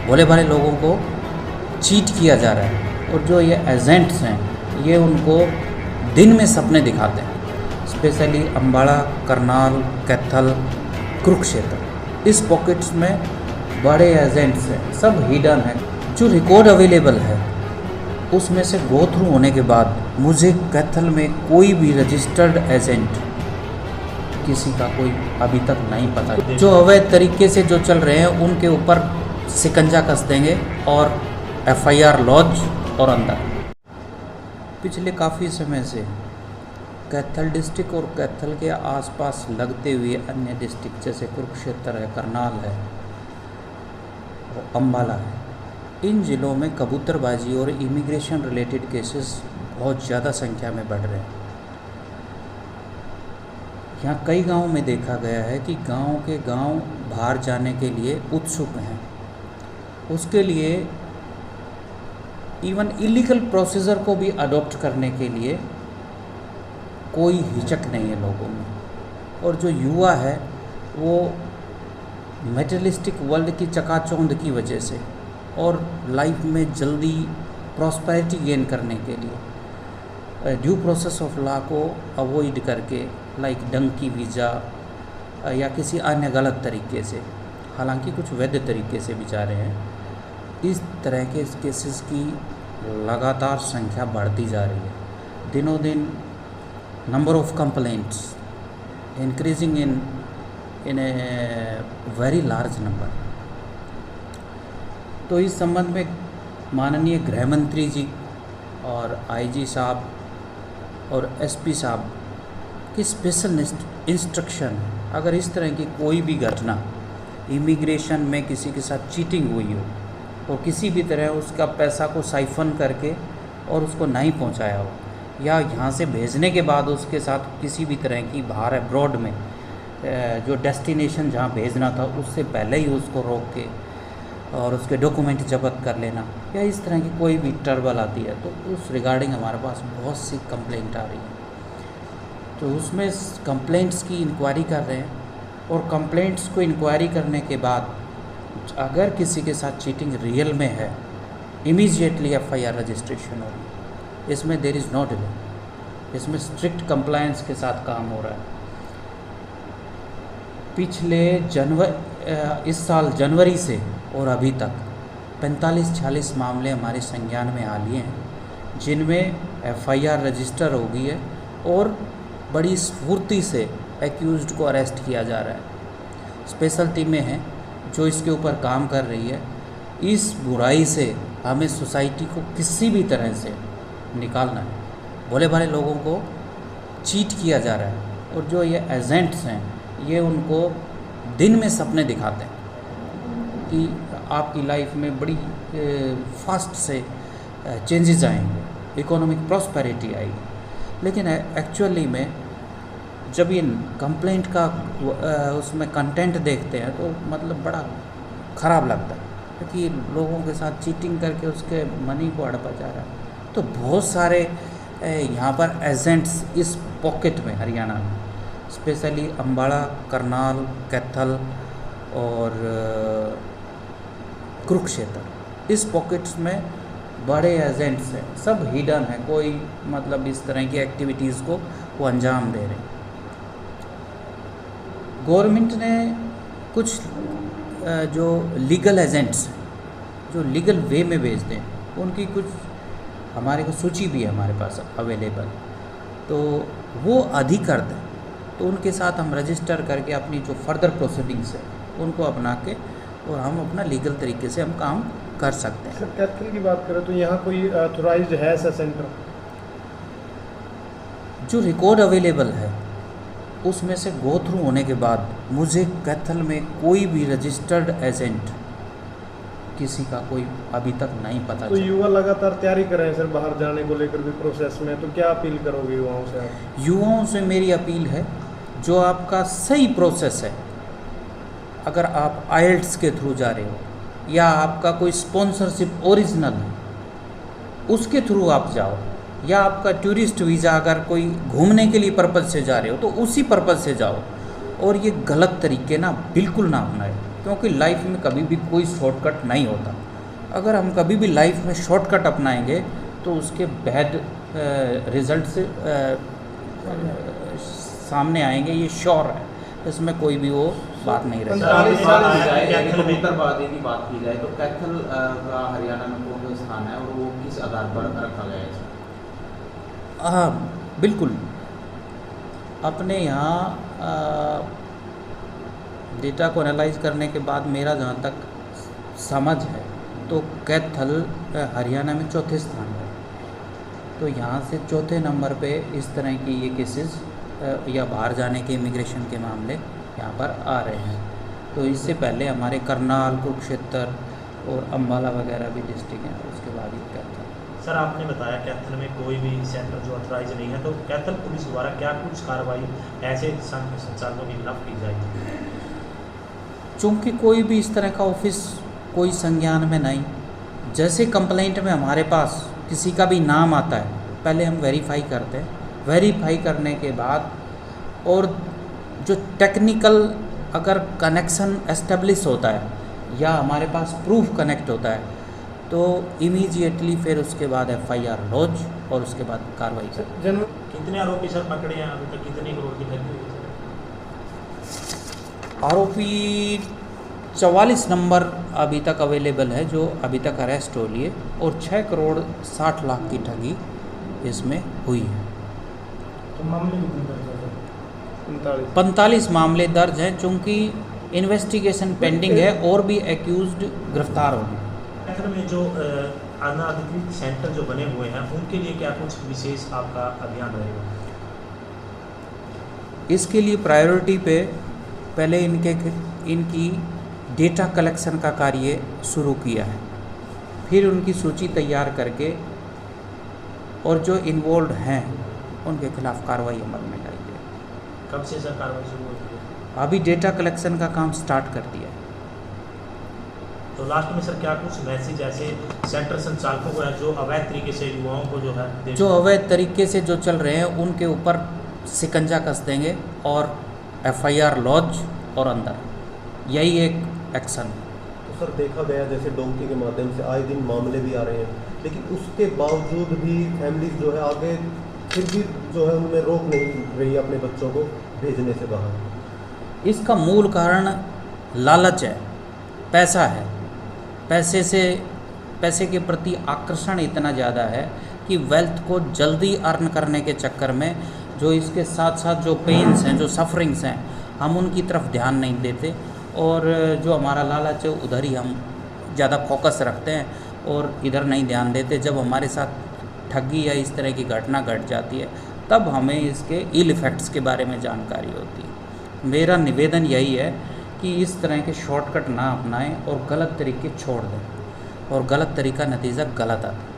भोले भाले लोगों को चीट किया जा रहा है। और जो ये एजेंट्स हैं ये उनको दिन में सपने दिखाते हैं, स्पेशली अम्बाड़ा, करनाल, कैथल, कुरुक्षेत्र, इस पॉकेट्स में बड़े एजेंट्स हैं, सब हिडन है। जो रिकॉर्ड अवेलेबल है उसमें से गो थ्रू होने के बाद मुझे कैथल में कोई भी रजिस्टर्ड एजेंट किसी का कोई अभी तक नहीं पता। जो अवैध तरीके से जो चल रहे हैं उनके ऊपर शिकंजा कस देंगे और एफआईआर लॉन्च और अंदर। पिछले काफ़ी समय से कैथल डिस्ट्रिक्ट और कैथल के आसपास लगते हुए अन्य डिस्ट्रिक्ट जैसे कुरुक्षेत्र है, करनाल है और अम्बाला है, इन ज़िलों में कबूतरबाजी और इमिग्रेशन रिलेटेड केसेस बहुत ज़्यादा संख्या में बढ़ रहे हैं। यहाँ कई गांवों में देखा गया है कि गांव के गांव बाहर जाने के लिए उत्सुक हैं, उसके लिए इवन इलीगल प्रोसीजर को भी अडॉप्ट करने के लिए कोई हिचक नहीं है लोगों में। और जो युवा है वो मेटेरियलिस्टिक वर्ल्ड की चकाचौंध की वजह से और लाइफ में जल्दी प्रॉस्पेरिटी गेन करने के लिए ड्यू प्रोसेस ऑफ लॉ को अवॉइड करके लाइक डंकी वीज़ा या किसी अन्य गलत तरीके से, हालांकि कुछ वैध तरीके से भी जा रहे हैं, इस तरह के केसेस की लगातार संख्या बढ़ती जा रही है। दिनों दिन number of complaints increasing in a very large number. तो इस संबंध में माननीय गृह मंत्री जी और आईजी साहब और एसपी साहब की स्पेशल इंस्ट्रक्शन, अगर इस तरह की कोई भी घटना इमिग्रेशन में किसी के साथ चीटिंग हुई हो और किसी भी तरह उसका पैसा को साइफन करके और उसको नहीं पहुंचाया हो, या यहाँ से भेजने के बाद उसके साथ किसी भी तरह की बाहर अब्रॉड में जो डेस्टिनेशन जहाँ भेजना था उससे पहले ही उसको रोक के और उसके डॉक्यूमेंट जब्त कर लेना, या इस तरह की कोई भी ट्रबल आती है तो उस रिगार्डिंग हमारे पास बहुत सी कंप्लेंट आ रही है। तो उसमें कंप्लेंट्स की इंक्वायरी कर रहे हैं और कंप्लेंट्स को इंक्वायरी करने के बाद अगर किसी के साथ चीटिंग रियल में है इमीडिएटली एफआईआर रजिस्ट्रेशन होगी। इसमें देयर इज़ नो डिले, इसमें स्ट्रिक्ट कंप्लायंस के साथ काम हो रहा है। पिछले इस साल जनवरी से और अभी तक 45-46 मामले हमारे संज्ञान में आ लिए हैं, जिनमें एफआईआर रजिस्टर हो गई है और बड़ी स्फूर्ति से एक्यूज्ड को अरेस्ट किया जा रहा है। स्पेशल टीमें हैं जो इसके ऊपर काम कर रही है। इस बुराई से हमें सोसाइटी को किसी भी तरह से निकालना है। भोले भाले लोगों को चीट किया जा रहा है और जो ये एजेंट्स हैं ये उनको दिन में सपने दिखाते हैं कि आपकी लाइफ में बड़ी फास्ट से चेंजेस आएंगे, इकोनॉमिक प्रॉस्पेरिटी आएगी, लेकिन एक्चुअली में जब ये कंप्लेंट का उसमें कंटेंट देखते हैं तो मतलब बड़ा ख़राब लगता है कि लोगों के साथ चीटिंग करके उसके मनी को हड़पा जा रहा है। तो बहुत सारे यहाँ पर एजेंट्स इस पॉकेट में हरियाणा में, स्पेशली अम्बाड़ा, करनाल, कैथल और कुरुक्षेत्र, इस पॉकेट्स में बड़े एजेंट्स हैं, सब हिडन है, कोई मतलब इस तरह की एक्टिविटीज़ को वो अंजाम दे रहे हैं। गवर्नमेंट ने कुछ जो लीगल एजेंट्स जो लीगल वे में भेजते हैं उनकी कुछ हमारे को सूची भी है हमारे पास अवेलेबल, तो वो अधिकृत है, तो उनके साथ हम रजिस्टर करके अपनी जो फर्दर प्रोसीडिंग्स है उनको अपना के और हम अपना लीगल तरीके से हम काम कर सकते हैं। सर कैथल की बात करें तो यहाँ कोई ऑथोराइज्ड है ऐसा सेंटर? जो रिकॉर्ड अवेलेबल है उसमें से गो थ्रू होने के बाद मुझे कैथल में कोई भी रजिस्टर्ड एजेंट किसी का कोई अभी तक नहीं पता। तो युवा लगातार तैयारी कर रहे हैं सर बाहर जाने को लेकर भी प्रोसेस में, तो क्या अपील करोगे युवाओं से आप? युवाओं से मेरी अपील है, जो आपका सही प्रोसेस है, अगर आप आइल्ट्स के थ्रू जा रहे हो या आपका कोई स्पॉन्सरशिप ओरिजिनल है उसके थ्रू आप जाओ, या आपका टूरिस्ट वीज़ा अगर कोई घूमने के लिए पर्पज़ से जा रहे हो तो उसी पर्पज़ से जाओ, और ये गलत तरीके ना बिल्कुल ना अपनाएं। क्योंकि लाइफ में कभी भी कोई शॉर्टकट नहीं होता। अगर हम कभी भी लाइफ में शॉर्टकट अपनाएंगे तो उसके बैड रिजल्ट्स सामने आएंगे, ये श्योर है, इसमें कोई भी वो बात नहीं रहती। कबूतरबाजी की बात की जाए तो कैथल का हरियाणा में कौन सा स्थान है और वो किस आधार पर रखा गया है? हाँ बिल्कुल, अपने यहाँ डेटा को एनालाइज करने के बाद मेरा जहाँ तक समझ है तो कैथल हरियाणा में चौथे स्थान पर, तो यहाँ से चौथे नंबर पे इस तरह की ये केसेस या बाहर जाने के इमिग्रेशन के मामले यहाँ पर आ रहे हैं। तो इससे पहले हमारे करनाल, कुरुक्षेत्र और अम्बाला वगैरह भी डिस्ट्रिक्ट हैं, उसके बाद ये कैथल। सर आपने बताया कैथल में कोई भी सेंटर जो ऑथराइज नहीं है, तो कैथल पुलिस द्वारा क्या कुछ कार्रवाई ऐसे संचालकों के खिलाफ की जाएगी? चूँकि कोई भी इस तरह का ऑफिस कोई संज्ञान में नहीं, जैसे कंप्लेंट में हमारे पास किसी का भी नाम आता है पहले हम वेरीफाई करते हैं, वेरीफाई करने के बाद और जो टेक्निकल अगर कनेक्शन एस्टेब्लिश होता है या हमारे पास प्रूफ कनेक्ट होता है तो इमीडिएटली फिर उसके बाद FIR लॉन्च और उसके बाद कार्रवाई करें। कितने आरोपी सर पकड़े हैं अभी तक, कितने करोड़ की ठगी हुई है? आरोपी 44 नंबर अभी तक अवेलेबल है जो अभी तक अरेस्ट हो लिए, और 6 करोड़ 60 लाख की ठगी इसमें हुई है। तो मामले कितने दर्ज हैं? 45 मामले दर्ज हैं, चूँकि इन्वेस्टिगेशन पेंडिंग है और भी एक्यूज्ड गिरफ्तार होंगे। कैथल में जो अनाधिकृत सेंटर जो बने हुए हैं उनके लिए क्या कुछ विशेष आपका अभियान रहेगा? इसके लिए प्रायोरिटी पे पहले इनकी डेटा कलेक्शन का कार्य शुरू किया है, फिर उनकी सूची तैयार करके और जो इन्वॉल्व हैं उनके खिलाफ कार्रवाई अमल में लाई है। कब से सर कार्रवाई शुरू होती है? अभी डेटा कलेक्शन का काम स्टार्ट कर दिया है। तो लास्ट में सर क्या कुछ मैसेज ऐसे सेंटर संचालकों को है जो अवैध तरीके से युवाओं को जो है जो अवैध तरीके से जो चल रहे हैं उनके ऊपर शिकंजा कस देंगे और FIR लॉन्च और अंदर, यही एक एक्शन है। तो सर देखा गया जैसे डोंकी के माध्यम से आए दिन मामले भी आ रहे हैं, लेकिन उसके बावजूद भी फैमिलीज जो है आगे फिर भी जो है उनमें रोक नहीं रही अपने बच्चों को भेजने से बाहर। इसका मूल कारण लालच है, पैसा है। पैसे के प्रति आकर्षण इतना ज़्यादा है कि वेल्थ को जल्दी अर्न करने के चक्कर में जो इसके साथ साथ जो पेन्स हैं, जो सफरिंग्स हैं, हम उनकी तरफ ध्यान नहीं देते और जो हमारा लालच है उधर ही हम ज़्यादा फोकस रखते हैं और इधर नहीं ध्यान देते। जब हमारे साथ ठगी या इस तरह की घटना घट जाती है तब हमें इसके इल इफ़ेक्ट्स के बारे में जानकारी होती है। मेरा निवेदन यही है कि इस तरह के शॉर्टकट ना अपनाएं और गलत तरीके छोड़ दें, और गलत तरीका नतीजा गलत आता है।